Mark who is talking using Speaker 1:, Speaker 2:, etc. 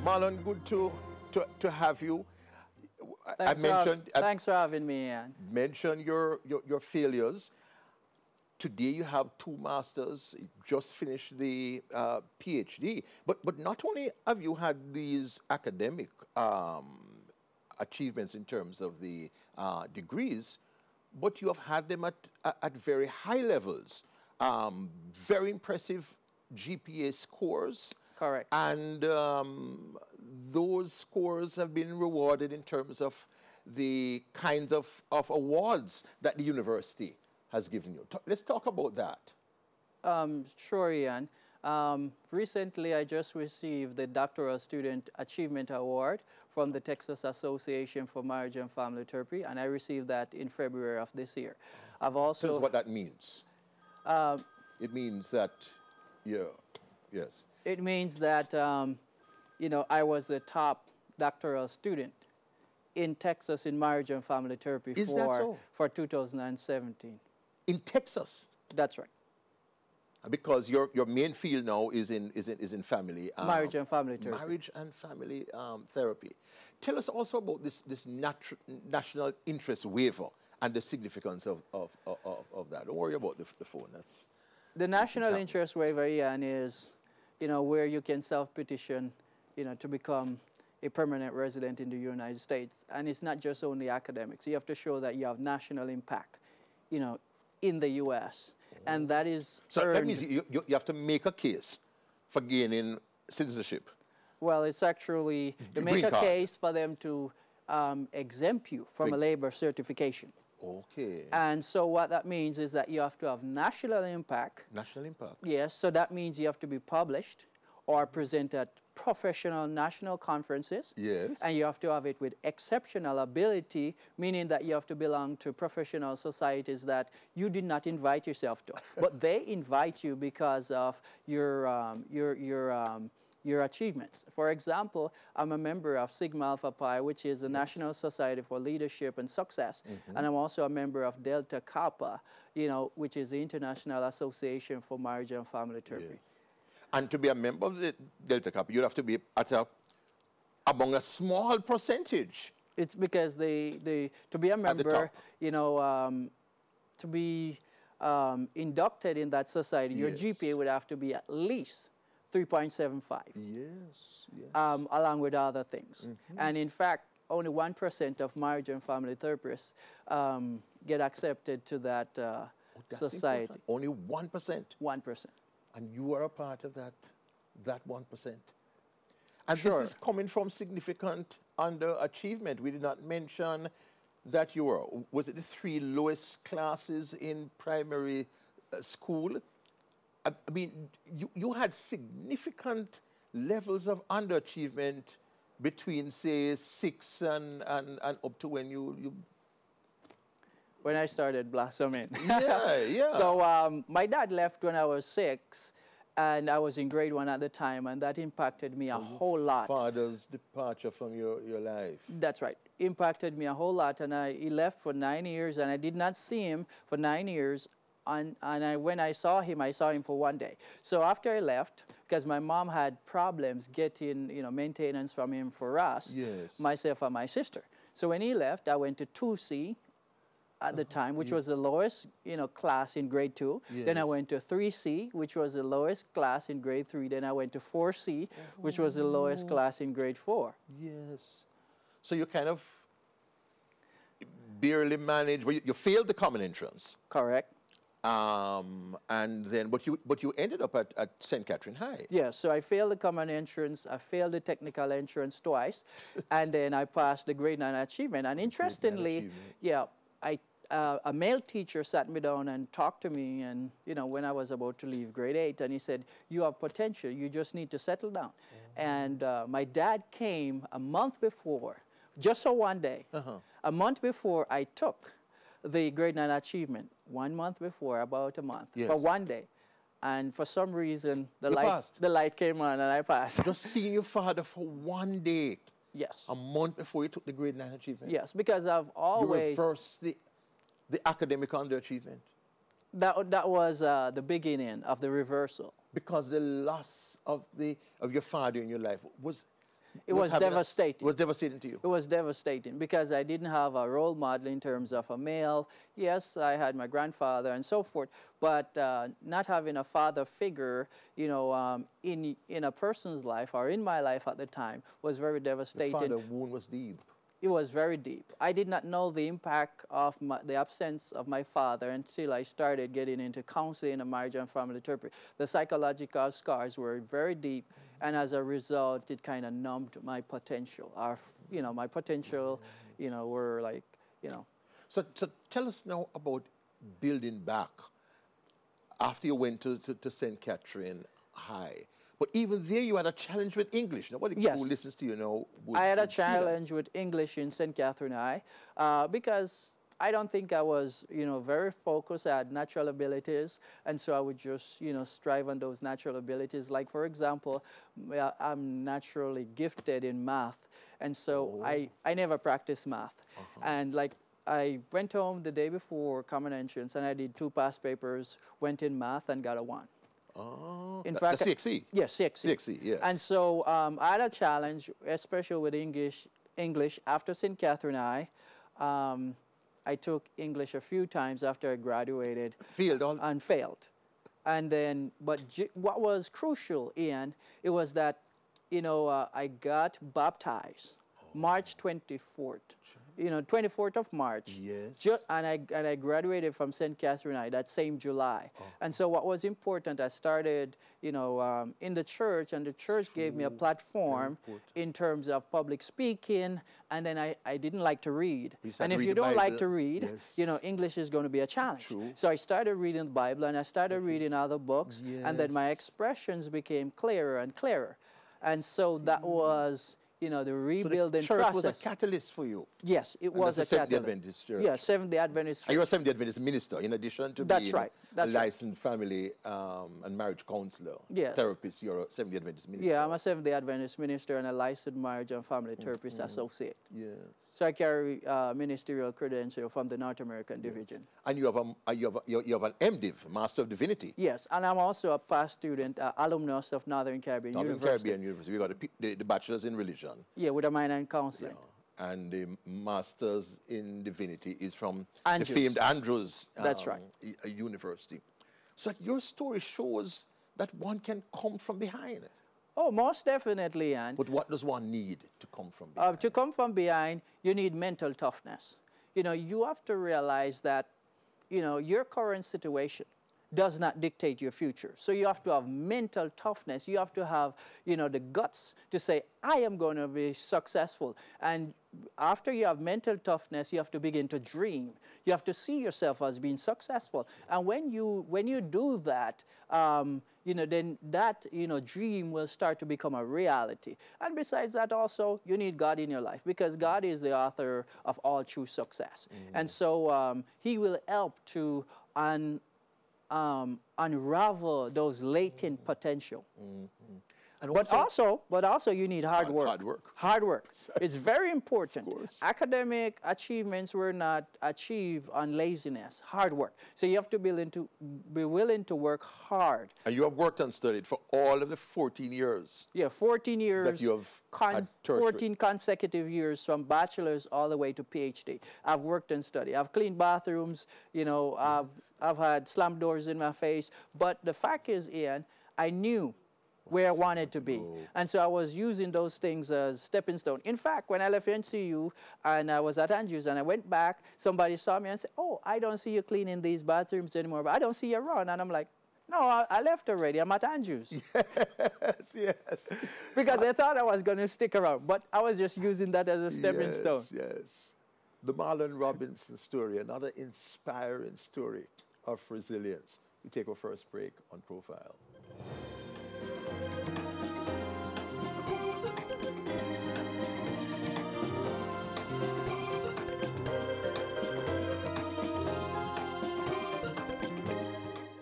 Speaker 1: Marlon, good to have you.
Speaker 2: Thanks for having me, Ian.
Speaker 1: Mention your failures. Today you have 2 masters, just finished the PhD. But not only have you had these academic achievements in terms of the degrees, but you have had them at very high levels. Very impressive GPA scores.
Speaker 2: Correct.
Speaker 1: And those scores have been rewarded in terms of the kinds of awards that the university has given you. Let's talk about that.
Speaker 2: Sure, Ian. Recently, I just received the Doctoral Student Achievement Award from the Texas Association for Marriage and Family Therapy, and I received that in February of this year. I've also...
Speaker 1: Tell us what that means. It means that, yes.
Speaker 2: It means that, you know, I was the top doctoral student in Texas in marriage and family therapy for 2017.
Speaker 1: In Texas?
Speaker 2: That's right.
Speaker 1: Because your main field now is in family
Speaker 2: marriage and family therapy.
Speaker 1: Marriage and family therapy. Tell us also about this national interest waiver and the significance of that. Don't worry about the phone. That's
Speaker 2: the national interest waiver, Ian, is, you know, where you can self-petition, you know, to become a permanent resident in the United States. And it's not just only academics. You have to show that you have national impact, you know, in the U.S. And that is
Speaker 1: so that means you have to make a case for gaining citizenship.
Speaker 2: Well, it's actually to make a case for them to exempt you from a labor certification.
Speaker 1: Okay.
Speaker 2: And so what that means is that you have to have national impact.
Speaker 1: National impact.
Speaker 2: Yes, so that means you have to be published or present at professional national conferences.
Speaker 1: Yes.
Speaker 2: And you have to have it with exceptional ability, meaning that you have to belong to professional societies that you did not invite yourself to. But they invite you because of your achievements. For example, I'm a member of Sigma Alpha Pi, which is the National Society for Leadership and Success. And I'm also a member of Delta Kappa, you know, which is the International Association for Marriage and Family Therapy.
Speaker 1: Yes. And to be a member of the Delta Kappa, you'd have to be among a small percentage.
Speaker 2: It's because to be a member, you know, to be inducted in that society, your GPA would have to be at least 3.75.
Speaker 1: Yes, yes.
Speaker 2: Along with other things. And in fact, only 1% of marriage and family therapists get accepted to that society.
Speaker 1: Important. Only 1%?
Speaker 2: 1%.
Speaker 1: And you are a part of that 1%. And
Speaker 2: sure.
Speaker 1: This is coming from significant underachievement. We did not mention that you were, was it the 3 lowest classes in primary school? I mean, you had significant levels of underachievement between, say, 6 and up to when you...
Speaker 2: When I started blossoming.
Speaker 1: Yeah.
Speaker 2: So my dad left when I was 6, and I was in grade 1 at the time, and that impacted me a whole lot. Father's
Speaker 1: departure from your life.
Speaker 2: That's right. Impacted me a whole lot, and he left for 9 years, and I did not see him for 9 years. And when I saw him for 1 day. So after I left, because my mom had problems getting, you know, maintenance from him for us, myself and my sister. So when he left, I went to 2C at the time, which was the lowest, you know, class in grade 2. Then I went to 3C, which was the lowest class in grade 3. Then I went to 4C, which was the lowest class in grade 4.
Speaker 1: Yes. So you kind of barely managed. Well, you failed the common entrance.
Speaker 2: Correct.
Speaker 1: And then, but you ended up at St. Catherine High.
Speaker 2: Yes, so I failed the common entrance, I failed the technical entrance twice, and then I passed the grade 9 achievement. And interestingly, a male teacher sat me down and talked to me, and, you know, when I was about to leave grade 8, and he said, you have potential, you just need to settle down. And my dad came a month before, just for 1 day, a month before I took the grade 9 achievement, 1 month before, about a month, for 1 day. And for some reason, the light came on and I passed.
Speaker 1: Just seeing your father for 1 day.
Speaker 2: Yes.
Speaker 1: A month before you took the grade 9 achievement.
Speaker 2: Yes, because I've always...
Speaker 1: You reversed the academic underachievement.
Speaker 2: That was the beginning of the reversal.
Speaker 1: Because the loss of your father in your life was
Speaker 2: It was devastating.
Speaker 1: It was devastating to you?
Speaker 2: It was devastating because I didn't have a role model in terms of a male. Yes, I had my grandfather and so forth, but not having a father figure, you know, in a person's life or in my life at the time was very devastating.
Speaker 1: The father wound was deep.
Speaker 2: It was very deep. I did not know the impact of the absence of my father until I started getting into counseling and marriage and family therapy. The psychological scars were very deep, and as a result, it kind of numbed my potential. You know, my potential, you know, were like, you know.
Speaker 1: So tell us now about building back after you went to St. Catherine High. But even there, you had a challenge with English. Nobody who listens to you know
Speaker 2: I had a challenge with English in St. Catherine High because I don't think I was, you know, very focused. I had natural abilities, and so I would just, you know, strive on those natural abilities. Like, for example, I'm naturally gifted in math, and so I never practiced math. And like, I went home the day before common entrance, and I did 2 past papers, went in math, and got a 1.
Speaker 1: Oh,
Speaker 2: in fact,
Speaker 1: the CXE?
Speaker 2: Yes, CXE.
Speaker 1: CXE, yeah.
Speaker 2: And so I had a challenge, especially with English after St. Catherine High. I took English a few times after I graduated.
Speaker 1: Failed?
Speaker 2: And failed. And then, but what was crucial, Ian, it was that, you know, I got baptized March 24th. You know, 24th of March.
Speaker 1: Yes.
Speaker 2: And I graduated from St. Catherine High that same July. And so what was important, I started, you know, in the church, and the church gave me a platform in terms of public speaking, and then I didn't like to read. And if you don't like to read, you know, English is going to be a challenge.
Speaker 1: True.
Speaker 2: So I started reading the Bible, and I started reading other books, and then my expressions became clearer and clearer. And so that was, you know, the rebuilding
Speaker 1: so the church
Speaker 2: process.
Speaker 1: was a catalyst for you.
Speaker 2: Yes, it was a catalyst.
Speaker 1: Seventh-day Adventist church.
Speaker 2: Yeah, Seventh-day Adventist church.
Speaker 1: And you're a Seventh-day Adventist minister, in addition to being a licensed family and marriage counselor, therapist. You're a Seventh-day Adventist minister.
Speaker 2: Yeah, I'm a Seventh-day Adventist minister and a licensed marriage and family therapist associate.
Speaker 1: Yes.
Speaker 2: So I carry ministerial credential from the North American division.
Speaker 1: And you have an MDiv, Master of Divinity.
Speaker 2: Yes, and I'm also a past student, alumnus of Northern Caribbean University.
Speaker 1: Caribbean University. We got the bachelor's in religion.
Speaker 2: Yeah, with a minor in counseling.
Speaker 1: Yeah. And the master's in divinity is from
Speaker 2: Andrews.
Speaker 1: the famed Andrews University. So your story shows that one can come from behind.
Speaker 2: Oh, most definitely, Anne.
Speaker 1: But what does one need to come from behind?
Speaker 2: To come from behind, you need mental toughness. You know, you have to realize that, you know, your current situation does not dictate your future. So you have to have mental toughness. You have to have, you know, the guts to say, I am going to be successful. And after you have mental toughness, you have to begin to dream. You have to see yourself as being successful. And when you do that, you know, then that, you know, dream will start to become a reality. And besides that also, you need God in your life, because God is the author of all true success. And so he will help to unravel those latent potential. And but also you need hard work. Hard work. It's very important. Academic achievements were not achieved on laziness. Hard work. So you have to be willing to work hard.
Speaker 1: And you have worked and studied for all of the 14 years.
Speaker 2: Yeah, 14 years.
Speaker 1: That you have
Speaker 2: 14 consecutive years, from bachelor's all the way to PhD. I've worked and studied. I've cleaned bathrooms. You know, I've had slam doors in my face. But the fact is, Ian, I knew where I wanted to be. And so I was using those things as stepping stone. In fact, when I left NCU and I was at Andrews and I went back, somebody saw me and said, oh, I don't see you cleaning these bathrooms anymore, but I don't see you around. And I'm like, no, I left already. I'm at Andrews.
Speaker 1: Yes, yes.
Speaker 2: Because they thought I was going to stick around, but I was just using that as a stepping stone.
Speaker 1: Yes. The Marlon Robinson story, another inspiring story of resilience. We take our first break on Profile.